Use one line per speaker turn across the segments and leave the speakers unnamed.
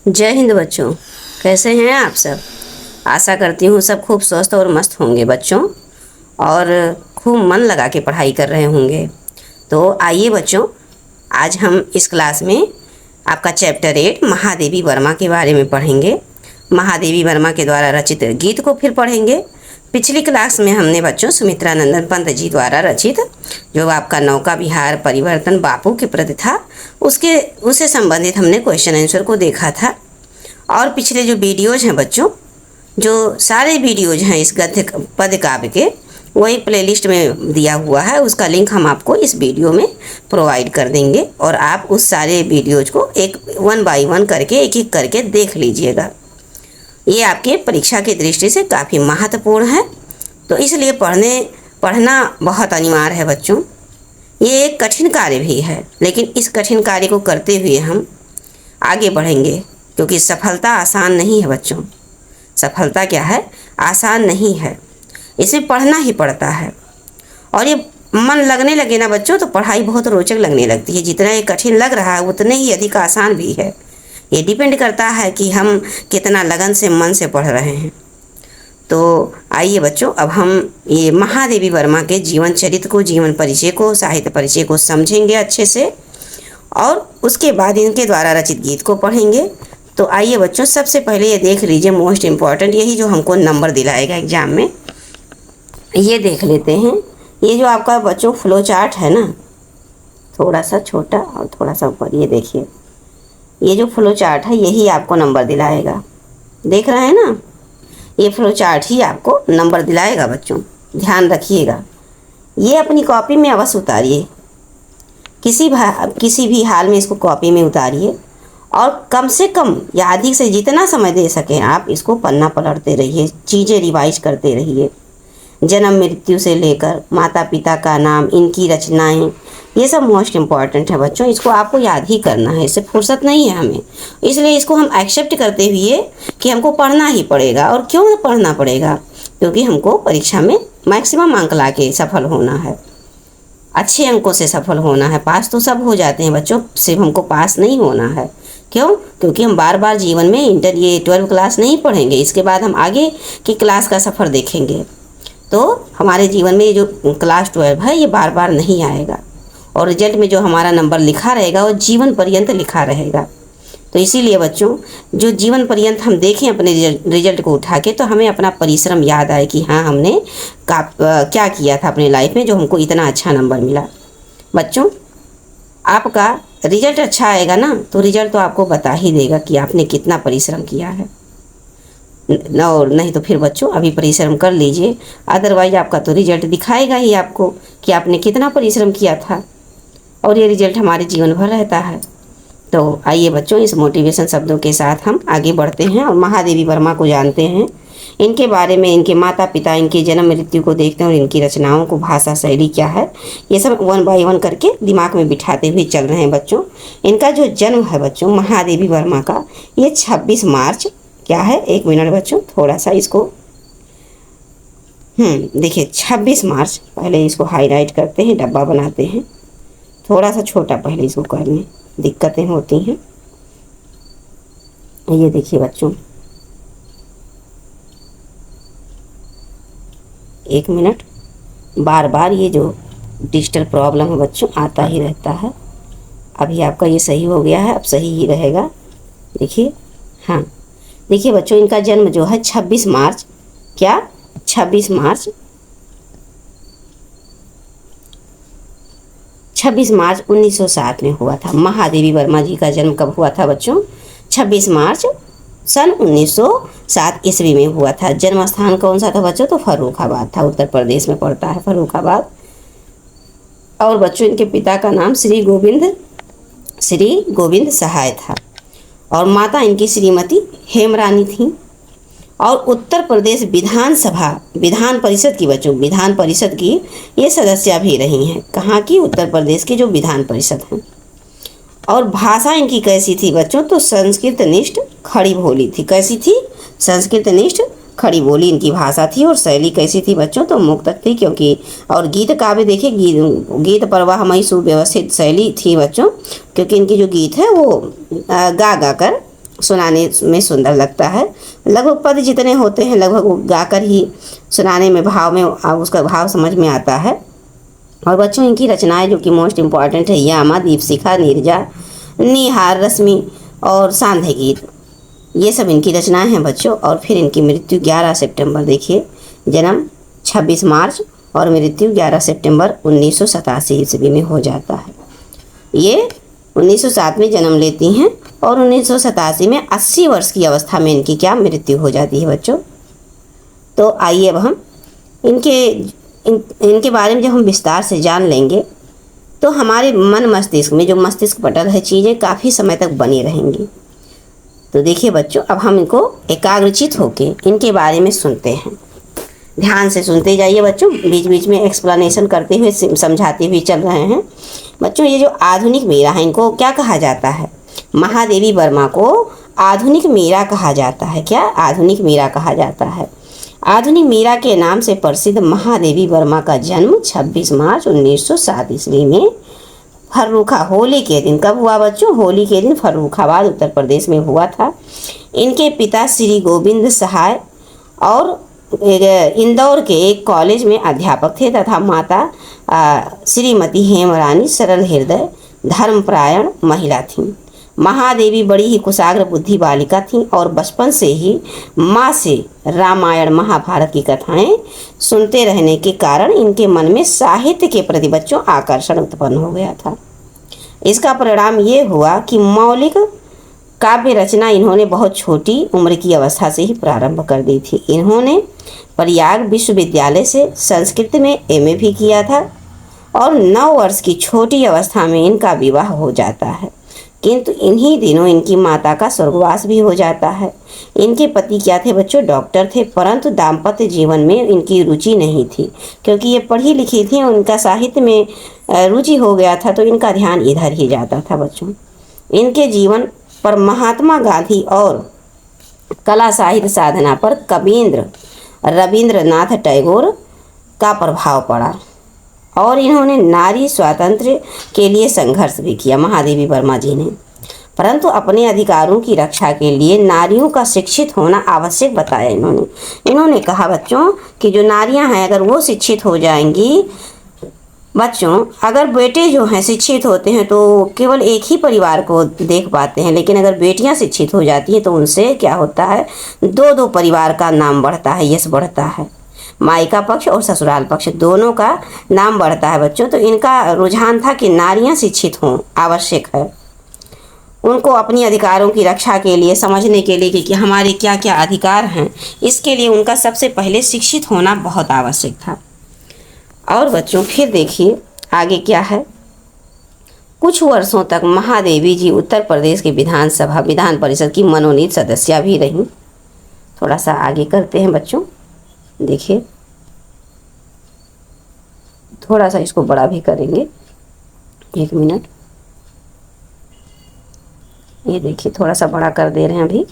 जय हिंद बच्चों। कैसे हैं आप सब। आशा करती हूँ सब खूब स्वस्थ और मस्त होंगे बच्चों, और खूब मन लगा के पढ़ाई कर रहे होंगे। तो आइए बच्चों, आज हम इस क्लास में आपका चैप्टर 8 महादेवी वर्मा के बारे में पढ़ेंगे। महादेवी वर्मा के द्वारा रचित गीत को फिर पढ़ेंगे। पिछली क्लास में हमने बच्चों सुमित्रा नंदन पंत जी द्वारा रचित जो आपका नौका विहार परिवर्तन बापू के प्रति था, उससे संबंधित हमने क्वेश्चन आंसर को देखा था। और पिछले जो वीडियोज हैं बच्चों, जो सारे वीडियोज हैं इस गद्य पद्य काव्य के, वही प्लेलिस्ट में दिया हुआ है। उसका लिंक हम आपको इस वीडियो में प्रोवाइड कर देंगे और आप उस सारे वीडियोज को एक 1 बाय 1 करके एक एक करके देख लीजिएगा। ये आपके परीक्षा की दृष्टि से काफ़ी महत्वपूर्ण है, तो इसलिए पढ़ना बहुत अनिवार्य है बच्चों। ये एक कठिन कार्य भी है, लेकिन इस कठिन कार्य को करते हुए हम आगे बढ़ेंगे, क्योंकि सफलता आसान नहीं है बच्चों। सफलता क्या है, आसान नहीं है। इसमें पढ़ना ही पड़ता है, और ये मन लगने लगे ना बच्चों तो पढ़ाई बहुत रोचक लगने लगती है। जितना ये कठिन लग रहा है उतने ही अधिक आसान भी है। ये डिपेंड करता है कि हम कितना लगन से मन से पढ़ रहे हैं। तो आइए बच्चों, अब हम ये महादेवी वर्मा के जीवन चरित्र को, जीवन परिचय को, साहित्य परिचय को समझेंगे अच्छे से, और उसके बाद इनके द्वारा रचित गीत को पढ़ेंगे। तो आइए बच्चों, सबसे पहले ये देख लीजिए, मोस्ट इम्पॉर्टेंट, यही जो हमको नंबर दिलाएगा एग्जाम में, ये देख लेते हैं। ये जो आपका बच्चों फ्लो चार्ट है ना, थोड़ा सा छोटा और थोड़ा सा ऊपर, ये देखिए, ये जो फ्लो चार्ट है यही आपको नंबर दिलाएगा। देख रहे हैं ना, ये फ्लो चार्ट ही आपको नंबर दिलाएगा बच्चों, ध्यान रखिएगा। ये अपनी कॉपी में अवश्य उतारिए, किसी भी हाल में इसको कॉपी में उतारिए, और कम से कम या अधिक से जितना समय दे सकें आप इसको पन्ना पलटते रहिए, चीज़ें रिवाइज करते रहिए। जन्म मृत्यु से लेकर माता पिता का नाम, इनकी रचनाएं, ये सब मोस्ट इम्पॉर्टेंट है बच्चों। इसको आपको याद ही करना है, इससे फुर्सत नहीं है हमें। इसलिए इसको हम एक्सेप्ट करते हुए कि हमको पढ़ना ही पड़ेगा। और क्यों पढ़ना पड़ेगा, क्योंकि हमको परीक्षा में मैक्सिमम अंक ला के सफल होना है, अच्छे अंकों से सफल होना है। पास तो सब हो जाते हैं बच्चों, सिर्फ हमको पास नहीं होना है। क्यों? क्योंकि हम बार बार जीवन में ये 12 क्लास नहीं पढ़ेंगे, इसके बाद हम आगे की क्लास का सफ़र देखेंगे। तो हमारे जीवन में जो क्लास 12 है ये बार बार नहीं आएगा, और रिजल्ट में जो हमारा नंबर लिखा रहेगा वो जीवन पर्यंत लिखा रहेगा। तो इसीलिए बच्चों, जो जीवन पर्यंत हम देखें अपने रिजल्ट को उठा के, तो हमें अपना परिश्रम याद आए कि हाँ, हमने क्या किया था अपने लाइफ में जो हमको इतना अच्छा नंबर मिला। बच्चों, आपका रिजल्ट अच्छा आएगा ना, तो रिजल्ट तो आपको बता ही देगा कि आपने कितना परिश्रम किया है। और नहीं तो फिर बच्चों अभी परिश्रम कर लीजिए, अदरवाइज आपका तो रिजल्ट दिखाएगा ही आपको कि आपने कितना परिश्रम किया था, और ये रिजल्ट हमारे जीवन भर रहता है। तो आइए बच्चों, इस मोटिवेशन शब्दों के साथ हम आगे बढ़ते हैं और महादेवी वर्मा को जानते हैं, इनके बारे में, इनके माता पिता, इनके जन्म मृत्यु को देखते हैं, और इनकी रचनाओं को, भाषा शैली क्या है, ये सब 1 बाय 1 करके दिमाग में बिठाते हुए चल रहे हैं बच्चों। इनका जो जन्म है बच्चों महादेवी वर्मा का, ये 26 मार्च, क्या है, 1 मिनट बच्चों, थोड़ा सा इसको देखिए, 26 मार्च, पहले इसको हाईलाइट करते हैं, डब्बा बनाते हैं, थोड़ा सा छोटा पहले इसको करने दिक्कतें होती हैं। ये देखिए बच्चों, 1 मिनट, बार बार ये जो डिजिटल प्रॉब्लम है बच्चों आता ही रहता है। अभी आपका ये सही हो गया है, अब सही ही रहेगा। देखिए, हाँ देखिए बच्चों, इनका जन्म जो है 26 मार्च, क्या 26 मार्च 1907 में हुआ था। महादेवी वर्मा जी का जन्म कब हुआ था बच्चों? 26 मार्च सन 1907 ईस्वी में हुआ था। जन्म स्थान कौन सा था बच्चों? तो फर्रुखाबाद था, उत्तर प्रदेश में पड़ता है फर्रुखाबाद। और बच्चों, इनके पिता का नाम श्री गोविंद सहाय था, और माता इनकी श्रीमती हेमरानी थी। और उत्तर प्रदेश विधान परिषद की बच्चों, विधान परिषद की ये सदस्य भी रही हैं। कहाँ की? उत्तर प्रदेश की जो विधान परिषद हैं। और भाषा इनकी कैसी थी बच्चों? तो संस्कृत निष्ठ खड़ी बोली थी। कैसी थी? संस्कृत निष्ठ खड़ी बोली इनकी भाषा थी। और शैली कैसी थी बच्चों? तो मुक्तक थी, क्योंकि और गीत काव्य देखिए, गीत प्रवाहमयी सुव्यवस्थित शैली थी बच्चों, क्योंकि इनकी जो गीत है वो गा गा कर सुनाने में सुंदर लगता है। लगभग पद जितने होते हैं लगभग वो गाकर ही सुनाने में भाव में उसका भाव समझ में आता है। और बच्चों इनकी रचनाएं जो कि मोस्ट इम्पॉर्टेंट है, यामा, दीपशिखा, नीरजा, निहार, रश्मि और सांध्य गीत, ये सब इनकी रचनाएं हैं बच्चों। और फिर इनकी मृत्यु 11 सितंबर, देखिए जन्म 26 मार्च और मृत्यु 11 सितंबर 1987 ईस्वी में हो जाता है। ये 1907 में जन्म लेती हैं और 1987 में 80 वर्ष की अवस्था में इनकी क्या मृत्यु हो जाती है बच्चों। तो आइए अब हम इनके बारे में जब हम विस्तार से जान लेंगे तो हमारे मन मस्तिष्क में जो मस्तिष्क पटल है चीज़ें काफ़ी समय तक बनी रहेंगी। तो देखिए बच्चों, अब हम इनको एकाग्रचित होके इनके बारे में सुनते हैं। ध्यान से सुनते जाइए बच्चों, बीच बीच में एक्सप्लेनेशन करते हुए समझाते हुए चल रहे हैं बच्चों। ये जो आधुनिक मीरा है इनको क्या कहा जाता है? महादेवी वर्मा को आधुनिक मीरा कहा जाता है। क्या? आधुनिक मीरा कहा जाता है। आधुनिक मीरा के नाम से प्रसिद्ध महादेवी वर्मा का जन्म 26 मार्च 1907 ईस्वी में फर्रुखा, होली के दिन, कब हुआ बच्चों? होली के दिन फर्रुखाबाद उत्तर प्रदेश में हुआ था। इनके पिता श्री गोविंद सहाय और इंदौर के एक कॉलेज में अध्यापक थे तथा माता श्रीमती हेमरानी सरल हृदय धर्मपरायण महिला थीं। महादेवी बड़ी ही कुशाग्र बुद्धि बालिका थीं और बचपन से ही माँ से रामायण महाभारत की कथाएं सुनते रहने के कारण इनके मन में साहित्य के प्रति बच्चों आकर्षण उत्पन्न हो गया था। इसका परिणाम ये हुआ कि मौलिक काव्य रचना इन्होंने बहुत छोटी उम्र की अवस्था से ही प्रारंभ कर दी थी। इन्होंने प्रयाग विश्वविद्यालय से संस्कृत में एमए भी किया था और 9 वर्ष की छोटी अवस्था में इनका विवाह हो जाता है। किंतु इन्हीं दिनों इनकी माता का स्वर्गवास भी हो जाता है। इनके पति क्या थे बच्चों? डॉक्टर थे, परंतु दाम्पत्य जीवन में इनकी रुचि नहीं थी क्योंकि ये पढ़ी लिखी थी और उनका साहित्य में रुचि हो गया था तो इनका ध्यान इधर ही जाता था बच्चों। इनके जीवन पर महात्मा गांधी और कला साहित्य साधना पर कबीर रविंद्रनाथ टैगोर का प्रभाव पड़ा और इन्होंने नारी स्वातंत्र्य के लिए संघर्ष भी किया महादेवी वर्मा जी ने। परंतु अपने अधिकारों की रक्षा के लिए नारियों का शिक्षित होना आवश्यक बताया इन्होंने कहा बच्चों कि जो नारियां हैं अगर वो शिक्षित हो जाएंगी बच्चों, अगर बेटे जो हैं शिक्षित होते हैं तो केवल एक ही परिवार को देख पाते हैं, लेकिन अगर बेटियां शिक्षित हो जाती हैं तो उनसे क्या होता है? 2 परिवार का नाम बढ़ता है, यश बढ़ता है। मायका पक्ष और ससुराल पक्ष दोनों का नाम बढ़ता है बच्चों। तो इनका रुझान था कि नारियां शिक्षित हों, आवश्यक है उनको अपनी अधिकारों की रक्षा के लिए, समझने के लिए कि हमारे क्या क्या अधिकार हैं, इसके लिए उनका सबसे पहले शिक्षित होना बहुत आवश्यक था। और बच्चों फिर देखिए आगे क्या है। कुछ वर्षों तक महादेवी जी उत्तर प्रदेश के विधान परिषद की मनोनीत सदस्य भी रहीं। थोड़ा सा आगे करते हैं बच्चों, देखिए थोड़ा सा इसको बड़ा भी करेंगे, 1 मिनट। ये देखिए थोड़ा सा बड़ा कर दे रहे हैं अभी।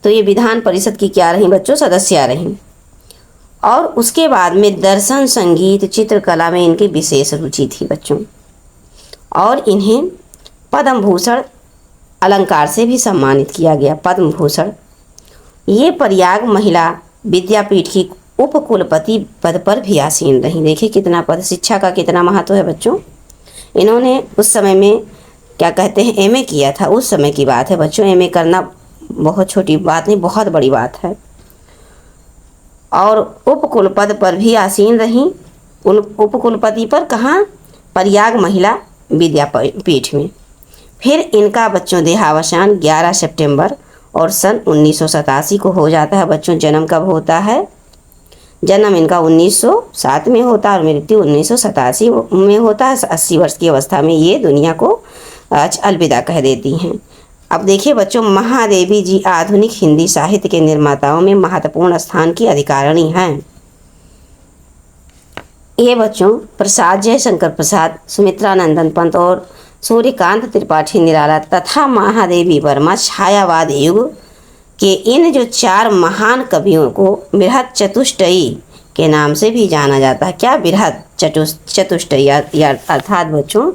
तो ये विधान परिषद की क्या रहीं बच्चों? सदस्य रहीं। और उसके बाद में दर्शन, संगीत, चित्रकला में इनकी विशेष रुचि थी बच्चों और इन्हें पद्म भूषण अलंकार से भी सम्मानित किया गया। पद्म भूषण। ये प्रयाग महिला विद्यापीठ की उप कुलपति पद पर भी आसीन रही। देखिए कितना पद, शिक्षा का कितना महत्व है बच्चों। इन्होंने उस समय में क्या कहते हैं एमए किया था, उस समय की बात है बच्चों। एमए करना बहुत छोटी बात नहीं, बहुत बड़ी बात है। और उपकुलपद पर भी आसीन रहीं। उपकुलपति पर कहाँ? प्रयाग महिला विद्यापीठ में। फिर इनका बच्चों देहावसान 11 सितंबर और सन 1987 को हो जाता है बच्चों। जन्म कब होता है? जन्म इनका 1907 में होता है और मृत्यु 1987 में होता है। 80 वर्ष की अवस्था में ये दुनिया को अलविदा कह देती हैं। अब देखिए बच्चों, महादेवी जी आधुनिक हिंदी साहित्य के निर्माताओं में महत्वपूर्ण स्थान की अधिकारिणी हैं। ये बच्चों प्रसाद जयशंकर प्रसाद, सुमित्रा नंदन पंत और सूर्यकांत त्रिपाठी निराला तथा महादेवी वर्मा छायावाद युग के इन जो 4 महान कवियों को बृहत चतुष्टयी के नाम से भी जाना जाता है। क्या? बृहत चतुष्टयी अर्थात बच्चों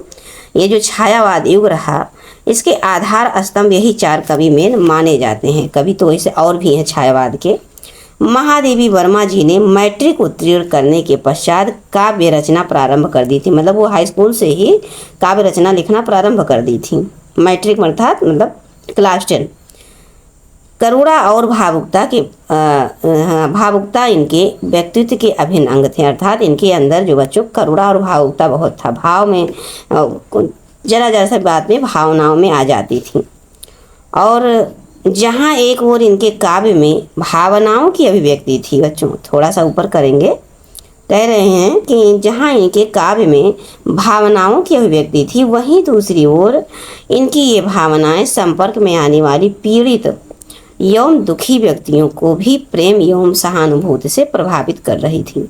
ये जो छायावाद युग रहा इसके आधार स्तंभ यही 4 कवि मेन माने जाते हैं। कवि तो ऐसे और भी हैं छायावाद के। महादेवी वर्मा जी ने मैट्रिक उत्तीर्ण करने के पश्चात काव्य रचना प्रारंभ कर दी थी। मतलब वो हाई स्कूल से ही काव्य रचना लिखना प्रारंभ कर दी थी। मैट्रिक अर्थात मतलब क्लास 10। करुणा और भावुकता इनके व्यक्तित्व के अभिन्न अंग थे। अर्थात इनके अंदर जो बच्चों करुणा और भावुकता बहुत था। भाव में जरा जरा सा बात में भावनाओं में आ जाती थी। और जहाँ एक ओर इनके काव्य में भावनाओं की अभिव्यक्ति थी बच्चों, थोड़ा सा ऊपर करेंगे, कह रहे हैं कि जहाँ इनके काव्य में भावनाओं की अभिव्यक्ति थी, वहीं दूसरी ओर इनकी ये भावनाएं संपर्क में आने वाली पीड़ित एवं दुखी व्यक्तियों को भी प्रेम एवं सहानुभूति से प्रभावित कर रही थी।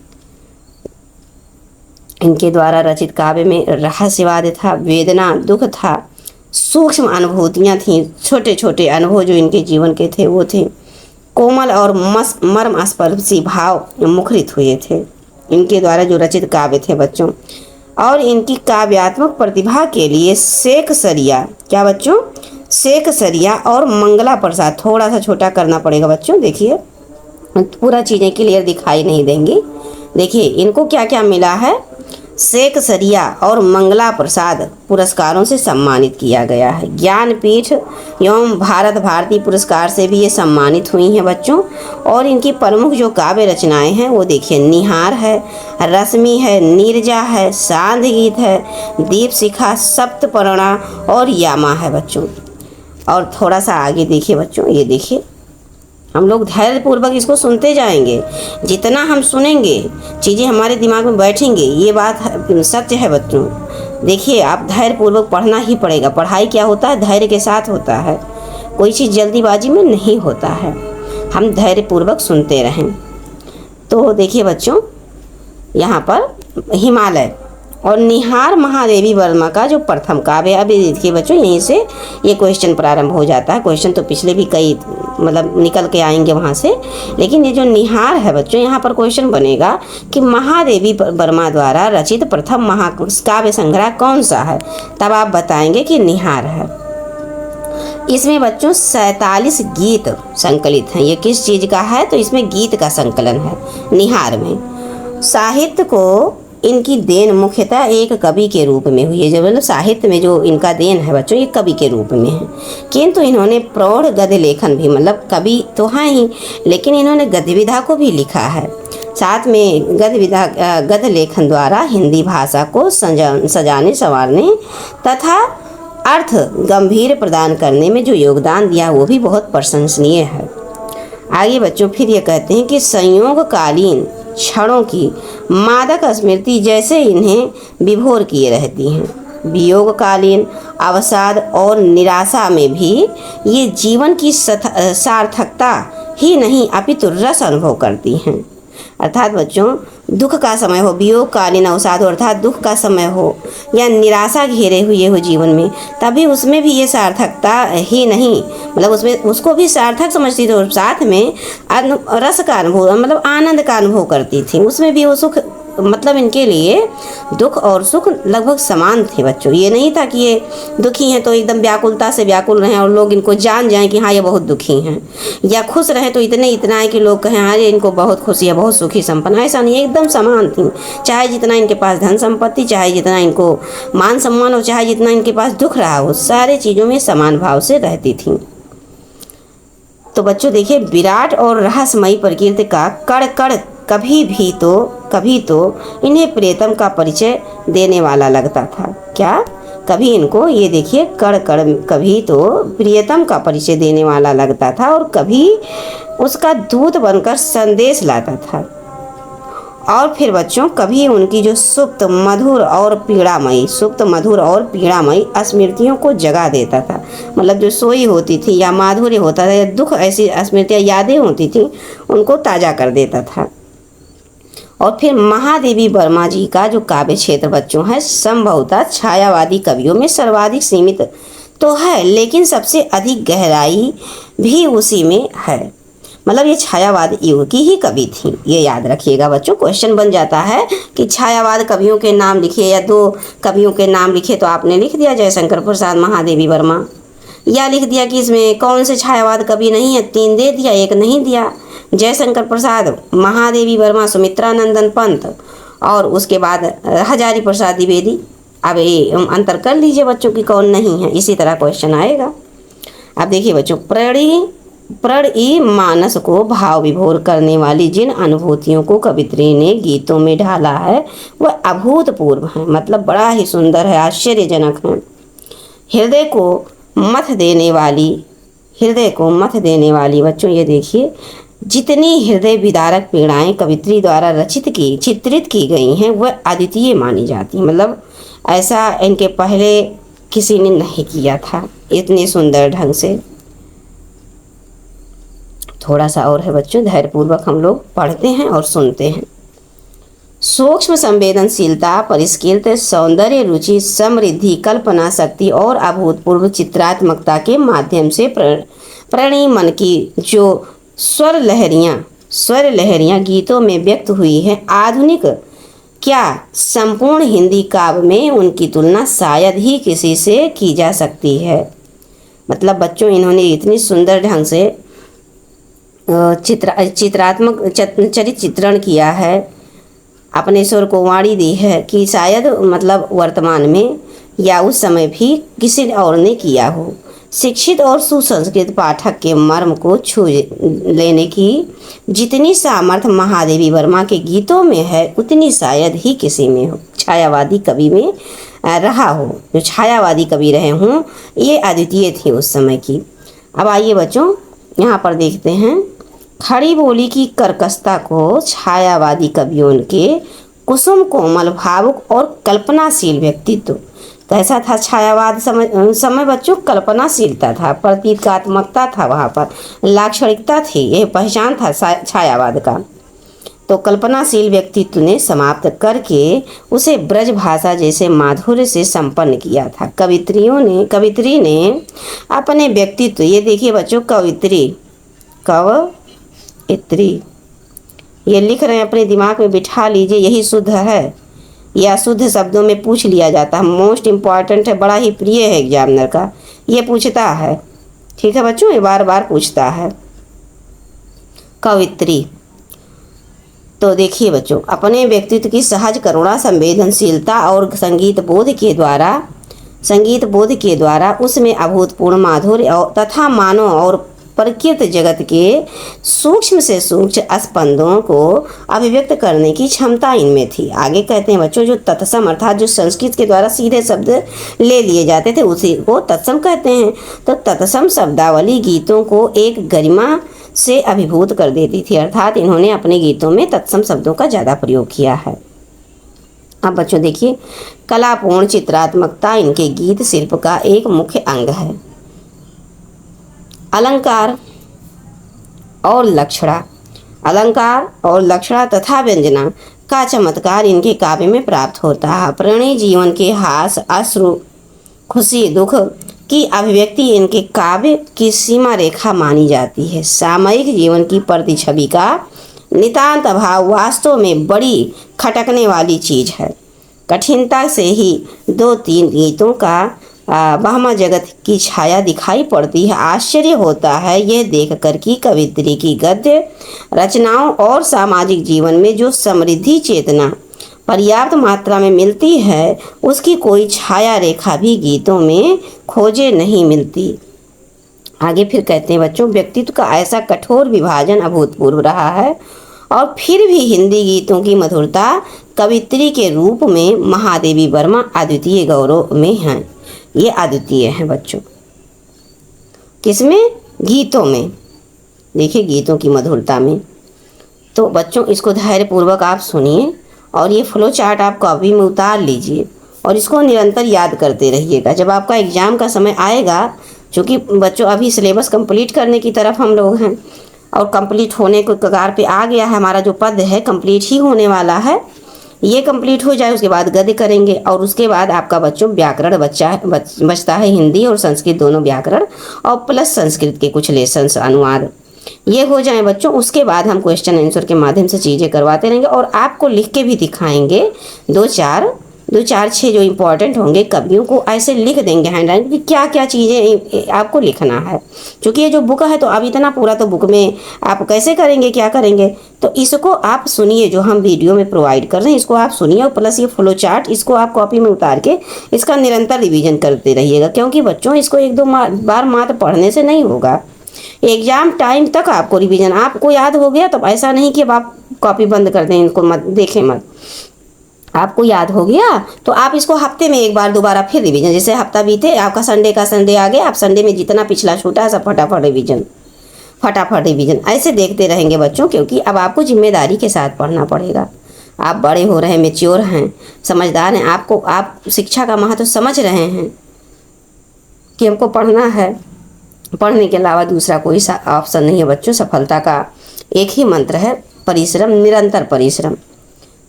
इनके द्वारा रचित काव्य में रहस्यवाद था, वेदना, दुख था, सूक्ष्म अनुभूतियाँ थीं, छोटे छोटे अनुभव जो इनके जीवन के थे वो थे, कोमल और मर्मस्पर्शी भाव मुखरित हुए थे इनके द्वारा जो रचित काव्य थे बच्चों। और इनकी काव्यात्मक प्रतिभा के लिए शेख सरिया, क्या बच्चों, शेख सरिया और मंगला प्रसाद, थोड़ा सा छोटा करना पड़ेगा बच्चों, देखिए पूरा चीज़ें क्लियर दिखाई नहीं देंगी। देखिए इनको क्या क्या मिला है, शेख सरिया और मंगला प्रसाद पुरस्कारों से सम्मानित किया गया है। ज्ञानपीठ एवं भारत भारती पुरस्कार से भी ये सम्मानित हुई हैं बच्चों। और इनकी प्रमुख जो काव्य रचनाएं हैं वो देखिए, निहार है, रश्मि है, नीरजा है, सांध गीत है, दीप शिखा, सप्तपर्णा और यामा है बच्चों। और थोड़ा सा आगे देखिए बच्चों, ये देखिए, हम लोग धैर्यपूर्वक इसको सुनते जाएंगे। जितना हम सुनेंगे चीज़ें हमारे दिमाग में बैठेंगे, ये बात सत्य है बच्चों। देखिए आप धैर्यपूर्वक पढ़ना ही पड़ेगा। पढ़ाई क्या होता है, धैर्य के साथ होता है, कोई चीज़ जल्दीबाजी में नहीं होता है। हम धैर्यपूर्वक सुनते रहें। तो देखिए बच्चों, यहाँ पर हिमालय और निहार महादेवी वर्मा का जो प्रथम काव्य, अभी देखिए बच्चों यहीं से ये क्वेश्चन प्रारंभ हो जाता है। क्वेश्चन तो पिछले भी कई मतलब निकल के आएंगे वहाँ से, लेकिन ये जो निहार है बच्चों, यहाँ पर क्वेश्चन बनेगा कि महादेवी वर्मा द्वारा रचित प्रथम महाकाव्य संग्रह कौन सा है, तब आप बताएंगे कि निहार है। इसमें बच्चों 47 गीत संकलित हैं। ये किस चीज़ का है, तो इसमें गीत का संकलन है निहार में। साहित्य को इनकी देन मुख्यतः एक कवि के रूप में हुई है। जो मतलब साहित्य में जो इनका देन है बच्चों, ये कवि के रूप में है। किंतु इन्होंने प्रौढ़ गद्य लेखन भी, मतलब कवि तो हैं ही, लेकिन इन्होंने गद्य विधा को भी लिखा है। साथ में गद्य लेखन द्वारा हिंदी भाषा को सजाने संवारने तथा अर्थ गंभीर प्रदान करने में जो योगदान दिया वो भी बहुत प्रशंसनीय है। आगे बच्चों फिर ये कहते हैं कि संयोगकालीन क्षणों की मादक स्मृति जैसे इन्हें विभोर किए रहती हैं। वियोगकालीन अवसाद और निराशा में भी ये जीवन की सार्थकता ही नहीं अपितु रस अनुभव करती हैं। अर्थात बच्चों, दुख का समय हो, वियोगकालीन अवसाद हो अर्थात दुख का समय हो, या निराशा घेरे हुए हो जीवन में, तभी उसमें भी ये सार्थकता ही नहीं, मतलब उसमें उसको भी सार्थक समझती थी और साथ में रस का अनुभव, मतलब आनंद का अनुभव करती थी। उसमें भी वो सुख, मतलब इनके लिए दुख और सुख लगभग समान थे बच्चों। ये नहीं था कि ये दुखी हैं तो एकदम व्याकुलता से व्याकुल रहें और लोग इनको जान जाएं कि हाँ ये बहुत दुखी हैं, या खुश रहें तो इतना है कि लोग कहें हाँ ये इनको बहुत खुशी है, बहुत सुखी संपन्न। ऐसा नहीं, एकदम समान थी। चाहे जितना इनके पास धन संपत्ति, चाहे जितना इनको मान सम्मान हो, चाहे जितना इनके पास दुख रहा हो, सारे चीज़ों में समान भाव से रहती थी। तो बच्चों देखिए, विराट और रहस्यमयी प्रकृति का कण कण कभी तो इन्हें प्रियतम का परिचय देने वाला लगता था। क्या, कभी इनको ये देखिए कण कभी तो प्रियतम का परिचय देने वाला लगता था और कभी उसका दूत बनकर संदेश लाता था। और फिर बच्चों, कभी उनकी जो सुप्त मधुर और पीड़ामयी स्मृतियों को जगा देता था। मतलब जो सोई होती थी या माधुर्य होता था या दुख, ऐसी स्मृतियाँ यादें होती थी, उनको ताज़ा कर देता था। और फिर महादेवी वर्मा जी का जो काव्य क्षेत्र बच्चों है, संभवतः छायावादी कवियों में सर्वाधिक सीमित तो है, लेकिन सबसे अधिक गहराई भी उसी में है। मतलब ये छायावाद युग की ही कवि थी, ये याद रखिएगा बच्चों। क्वेश्चन बन जाता है कि छायावाद कवियों के नाम लिखिए, या 2 कवियों के नाम लिखे, तो आपने लिख दिया जयशंकर प्रसाद, महादेवी वर्मा, या लिख दिया कि इसमें कौन से छायावाद कवि नहीं है, 3 दे दिया, 1 नहीं दिया। जयशंकर प्रसाद, महादेवी वर्मा, सुमित्रा नंदन पंत, और उसके बाद हजारी प्रसाद द्विवेदी। अब ये अंतर कर लीजिए बच्चों की कौन नहीं है, इसी तरह क्वेश्चन आएगा। अब देखिए बच्चों, प्रणयी मानस को भाव विभोर करने वाली जिन अनुभूतियों को कवित्री ने गीतों में ढाला है वह अभूतपूर्व है, मतलब बड़ा ही सुंदर है, आश्चर्यजनक है। हृदय को मथ देने वाली बच्चों, ये देखिए जितनी हृदय विदारक पीड़ाएं कवित्री द्वारा चित्रित की गई हैं वह अद्वितीय मानी जाती हैं। मतलब ऐसा इनके पहले किसी ने नहीं किया था इतने सुंदर ढंग से। थोड़ा सा और है बच्चों, धैर्यपूर्वक हम लोग पढ़ते हैं और सुनते हैं। सूक्ष्म संवेदनशीलता, परिष्कृत सौंदर्य रुचि, समृद्धि, कल्पना शक्ति और अभूतपूर्व चित्रात्मकता के माध्यम से प्रणयी मन की जो स्वर लहरियां गीतों में व्यक्त हुई है, आधुनिक क्या संपूर्ण हिंदी काव्य में उनकी तुलना शायद ही किसी से की जा सकती है। मतलब बच्चों इन्होंने इतनी सुंदर ढंग से चित्रात्मक चरित्र चित्रण किया है, अपने स्वर को वाणी दी है कि शायद मतलब वर्तमान में या उस समय भी किसी और ने किया हो। शिक्षित और सुसंस्कृत पाठक के मर्म को छू लेने की जितनी सामर्थ्य महादेवी वर्मा के गीतों में है उतनी शायद ही किसी में हो, छायावादी कवि में रहा हो। जो छायावादी कवि रहे हों ये अद्वितीय थी उस समय की। अब आइए बच्चों यहाँ पर देखते हैं, खड़ी बोली की कर्कशता को छायावादी कवियों के कुसुम कोमल, भावुक और कल्पनाशील व्यक्तित्व, कैसा था छायावाद समय बच्चों, कल्पनाशीलता था, प्रतीकात्मकता था, वहाँ पर लाक्षणिकता थी, यह पहचान था छायावाद का। तो कल्पनाशील व्यक्तित्व ने समाप्त करके उसे ब्रज भाषा जैसे माधुर्य से संपन्न किया था। कवित्री ने अपने व्यक्तित्व, ये देखिए बच्चों, कवयित्री ये लिख रहे हैं, अपने दिमाग में बिठा लीजिए, यही शुद्ध है या शुद्ध शब्दों में पूछ लिया जाता है, मोस्ट इम्पॉर्टेंट है, बड़ा ही प्रिय है एग्जामिनर का, ये पूछता है, ठीक है बच्चों, ये बार बार पूछता है। कवित्री, तो देखिए बच्चों, अपने व्यक्तित्व की सहज करुणा, संवेदनशीलता और संगीत बोध के द्वारा उसमें अभूतपूर्व माधुर्य तथा मानव और प्रकृति जगत के सूक्ष्म से सूक्ष्म स्पंदों को अभिव्यक्त करने की क्षमता इनमें थी। आगे कहते हैं बच्चों, जो तत्सम अर्थात जो संस्कृत के द्वारा सीधे शब्द ले लिए जाते थे उसी को तत्सम कहते हैं। तो तत्सम शब्दावली गीतों को एक गरिमा से अभिभूत कर देती थी, अर्थात इन्होंने अपने गीतों में तत्सम शब्दों का ज़्यादा प्रयोग किया है। अब बच्चों देखिए, कलापूर्ण चित्रात्मकता इनके गीत शिल्प का एक मुख्य अंग है। अलंकार और लक्षणा तथा व्यंजना का चमत्कार इनके काव्य में प्राप्त होता है। प्रणयी जीवन के हास, अश्रु, खुशी, दुख की अभिव्यक्ति इनके काव्य की सीमा रेखा मानी जाती है। सामयिक जीवन की प्रतिछवि का नितांत अभाव वास्तव में बड़ी खटकने वाली चीज है। कठिनता से ही 2-3 गीतों का वहमा जगत की छाया दिखाई पड़ती है। आश्चर्य होता है यह देखकर कि कवित्री की गद्य रचनाओं और सामाजिक जीवन में जो समृद्धि चेतना पर्याप्त मात्रा में मिलती है उसकी कोई छाया रेखा भी गीतों में खोजे नहीं मिलती। आगे फिर कहते हैं बच्चों, व्यक्तित्व का ऐसा कठोर विभाजन अभूतपूर्व रहा है और फिर भी हिंदी गीतों की मधुरता कवित्री के रूप में महादेवी वर्मा अद्वितीय गौरव में हैं। ये अद्वितीय हैं बच्चों, किसमें? गीतों में। देखिए गीतों की मधुरता में। तो बच्चों इसको धैर्यपूर्वक आप सुनिए और ये फ्लो चार्ट आप कॉपी में उतार लीजिए और इसको निरंतर याद करते रहिएगा। जब आपका एग्ज़ाम का समय आएगा, चूँकि बच्चों अभी सिलेबस कंप्लीट करने की तरफ हम लोग हैं और कंप्लीट होने को कगार पे आ गया है, हमारा जो पद है कंप्लीट ही होने वाला है। ये कंप्लीट हो जाए उसके बाद गद्य करेंगे और उसके बाद आपका बच्चों व्याकरण बचता है, हिंदी और संस्कृत दोनों व्याकरण और प्लस संस्कृत के कुछ लेसन्स अनुवाद। ये हो जाए बच्चों, उसके बाद हम क्वेश्चन आंसर के माध्यम से चीज़ें करवाते रहेंगे और आपको लिख के भी दिखाएंगे। दो चार छः जो इम्पोर्टेंट होंगे कवियों को ऐसे लिख देंगे हैंड राइटिंग कि क्या क्या चीज़ें आपको लिखना है। क्योंकि ये जो बुक है तो अब इतना पूरा तो बुक में आप कैसे करेंगे, क्या करेंगे, तो इसको आप सुनिए, जो हम वीडियो में प्रोवाइड कर रहे हैं इसको आप सुनिए और प्लस ये फ्लो चार्ट इसको आप कॉपी में उतार के इसका निरंतर रिवीजन करते रहिएगा। क्योंकि बच्चों इसको एक दो बार मात्र पढ़ने से नहीं होगा, एग्जाम टाइम तक आपको रिवीजन, आपको याद हो गया तो ऐसा नहीं कि अब आप कॉपी बंद कर दें, इनको मत देखें मत। आपको याद हो गया तो आप इसको हफ्ते में एक बार दोबारा फिर रिवीजन, जैसे हफ्ता बीते आपका संडे का संडे आ गया, आप संडे में जितना पिछला छूटा है सब फटाफट रिवीजन ऐसे देखते रहेंगे बच्चों। क्योंकि अब आपको जिम्मेदारी के साथ पढ़ना पड़ेगा। आप बड़े हो रहे हैं, मैच्योर हैं, समझदार हैं, आप शिक्षा का महत्व समझ रहे हैं कि हमको पढ़ना है। पढ़ने के अलावा दूसरा कोई ऑप्शन नहीं है बच्चों। सफलता का एक ही मंत्र है, परिश्रम, निरंतर परिश्रम।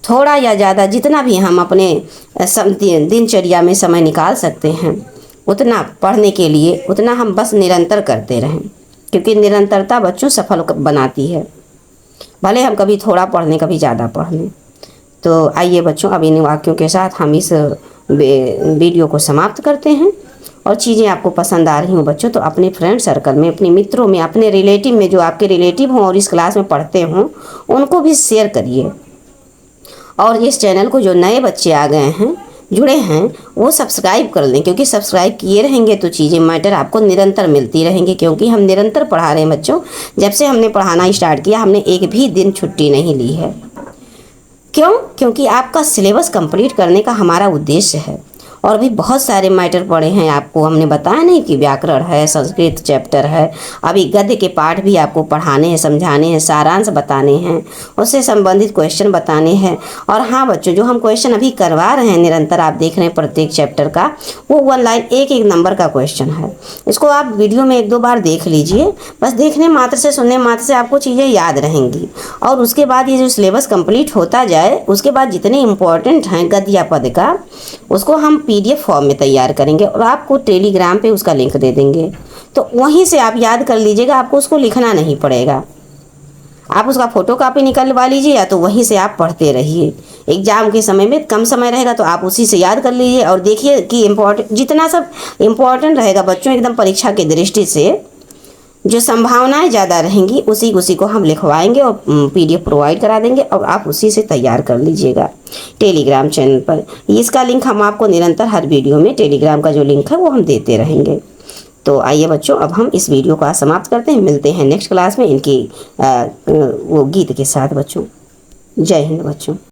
थोड़ा या ज़्यादा जितना भी हम अपने दिनचर्या में समय निकाल सकते हैं उतना पढ़ने के लिए, उतना हम बस निरंतर करते रहें। क्योंकि निरंतरता बच्चों सफल बनाती है, भले हम कभी थोड़ा पढ़ लें कभी ज़्यादा पढ़ लें। तो आइए बच्चों, अब इन वाक्यों के साथ हम इस वीडियो को समाप्त करते हैं। और चीज़ें आपको पसंद आ रही हों बच्चों तो अपने फ्रेंड सर्कल में, अपने मित्रों में, अपने रिलेटिव में, जो आपके रिलेटिव हों और इस क्लास में पढ़ते हों उनको भी शेयर करिए। और इस चैनल को जो नए बच्चे आ गए हैं, जुड़े हैं, वो सब्सक्राइब कर लें। क्योंकि सब्सक्राइब किए रहेंगे तो चीज़ें मैटर आपको निरंतर मिलती रहेंगी। क्योंकि हम निरंतर पढ़ा रहे हैं बच्चों। जब से हमने पढ़ाना स्टार्ट किया हमने एक भी दिन छुट्टी नहीं ली है। क्यों? क्योंकि आपका सिलेबस कंप्लीट करने का हमारा उद्देश्य है। और भी बहुत सारे मैटर पढ़े हैं, आपको हमने बताया नहीं कि व्याकरण है, संस्कृत चैप्टर है, अभी गद्य के पाठ भी आपको पढ़ाने हैं, समझाने हैं, सारांश बताने हैं, उससे संबंधित क्वेश्चन बताने हैं। और हाँ बच्चों, जो हम क्वेश्चन अभी करवा रहे हैं निरंतर, आप देख रहे हैं प्रत्येक चैप्टर का, वो 1 लाइन एक नंबर का क्वेश्चन है। इसको आप वीडियो में 1-2 बार देख लीजिए। बस देखने मात्र से, सुनने मात्र से आपको चीज़ें याद रहेंगी। और उसके बाद ये जो सिलेबस कंप्लीट होता जाए, उसके बाद जितने इंपॉर्टेंट हैं गद्य या पद का, उसको हम PDF फॉर्म में तैयार करेंगे और आपको टेलीग्राम पे उसका लिंक दे देंगे। तो वहीं से आप याद कर लीजिएगा, आपको उसको लिखना नहीं पड़ेगा। आप उसका फ़ोटो कापी निकलवा लीजिए या तो वहीं से आप पढ़ते रहिए। एग्ज़ाम के समय में कम समय रहेगा तो आप उसी से याद कर लीजिए। और देखिए कि जितना सब इम्पोर्टेंट रहेगा बच्चों एकदम परीक्षा की दृष्टि से, जो संभावनाएं ज़्यादा रहेंगी उसी को हम लिखवाएंगे और PDF प्रोवाइड करा देंगे और आप उसी से तैयार कर लीजिएगा टेलीग्राम चैनल पर। इसका लिंक हम आपको निरंतर हर वीडियो में, टेलीग्राम का जो लिंक है वो हम देते रहेंगे। तो आइए बच्चों, अब हम इस वीडियो को समाप्त करते हैं। मिलते हैं नेक्स्ट क्लास में इनकी वो गीत के साथ बच्चों। जय हिंद बच्चों।